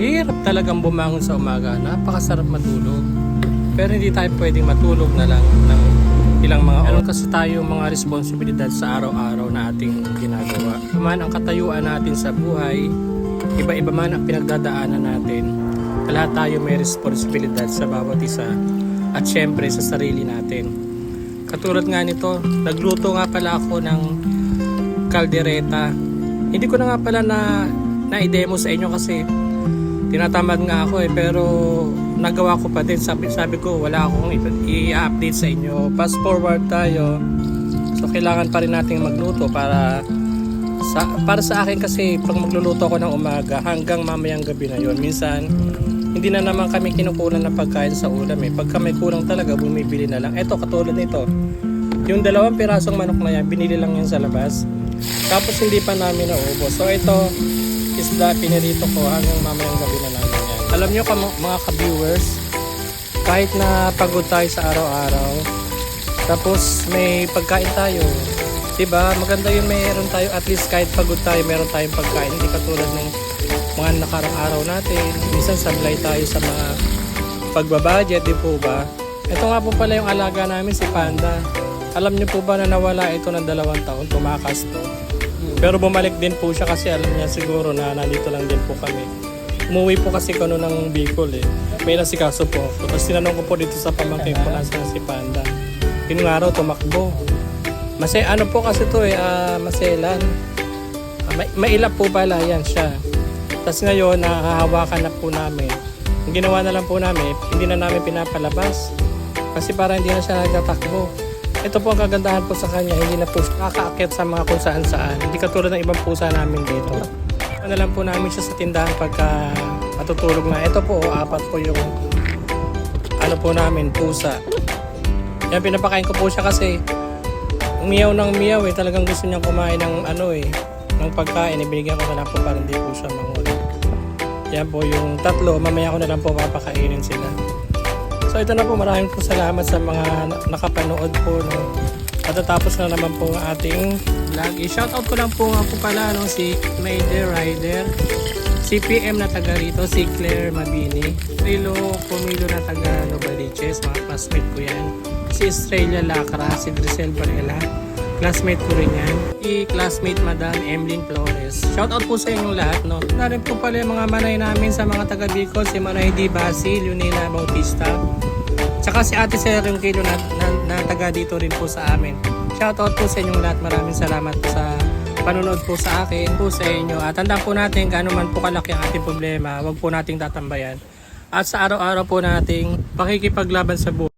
Mahirap talagang bumangon sa umaga. Napakasarap matulog. Pero hindi tayo pwedeng matulog na lang ng ilang mga oras. Kasi tayo mga responsibilidad sa araw-araw na ating ginagawa. Man ang katayuan natin sa buhay, iba-iba man ang pinagdadaanan natin, lahat tayo may responsibilidad sa bawat isa. At syempre sa sarili natin. Katulad nga nito, nagluto nga pala ako ng kaldereta. Hindi ko na nga pala na-demo sa inyo kasi tinatamad nga ako pero nagawa ko pa din. Sabi ko wala akong i-update sa inyo. Fast forward tayo. So kailangan pa rin nating magluto para sa akin kasi pag magluluto ako ng umaga hanggang mamayang gabi na yon. Minsan hindi na naman kami kinukulan ng pagkain sa ulam Pagka may kulang talaga bumibili na lang. Eto katulad nito. Yung 2 pirasong manok na yan binili lang yan sa labas. Tapos hindi pa namin naubos. So ito isda pinirito ko hanggang mamayang gabi na namin yan. Alam nyo mga ka-viewers, kahit na pagod tayo sa araw-araw, tapos may pagkain tayo, diba? Maganda yun, mayroon tayo at least kahit pagod tayo, meron tayong pagkain. Hindi katulad ng mga nakarang araw natin. Minsan sablay tayo sa mga pagbabudget, di po ba? Ito nga po pala yung alaga namin, si Panda. Alam nyo po ba na nawala ito ng 2 taon, tumakas to. Pero bumalik din po siya kasi alam niya siguro na nandito lang din po kami. Umuwi po kasi ko ng Bicol May nasikaso po ako. Tapos tinanong ko po dito sa pamangkin ko nasa si Panda. Yung araw tumakbo. Ano po kasi to maselan. Mailap po pala yan siya. Tapos ngayon nahahawakan na po namin. Ang ginawa na lang po namin, hindi na namin pinapalabas. Kasi para hindi na siya nagtatakbo. Ito po ang kagandahan po sa kanya, hindi na po kakaakyat sa mga kung saan saan. Hindi katulad ng ibang pusa namin dito. Ano lang po namin siya sa tindahan pagka matutulog na. Ito po, 4 po yung po namin, pusa. Yan, pinapakain ko po siya kasi umiyaw ng umiyaw Talagang gusto niyang kumain ng ng pagkain. Ibinigyan ko na lang po para hindi po siya manguli. Yan po yung 3, mamaya ko na lang po papakainin sila. So ito na po, maraming po salamat sa mga nakapanood po. Matatapos na naman po ang ating vlog. I-shoutout ko lang po nga po pala si Mayday Rider, si PM na taga rito, si Claire Mabini, Trilo Pumilo na taga Novaliches, mga classmate ko yan. Si Estrella Lacra, si Grisel Varela, classmate ko rin yan. Si classmate Madam Emlyn Flores. Shoutout po sa inyong lahat. Narin po pala yung mga manay namin sa mga taga Bicol, si Manay D. Basil, Lunila Bautista. Tsaka si Ate Sir yung kilo na taga dito rin po sa amin. Shoutout po sa inyong lahat. Maraming salamat po sa panonood po sa akin, po sa inyo. At tandaan po natin, gaano man po kalaki ang ating problema, huwag po nating tatambayan. At sa araw-araw po nating pakikipaglaban sa buhay.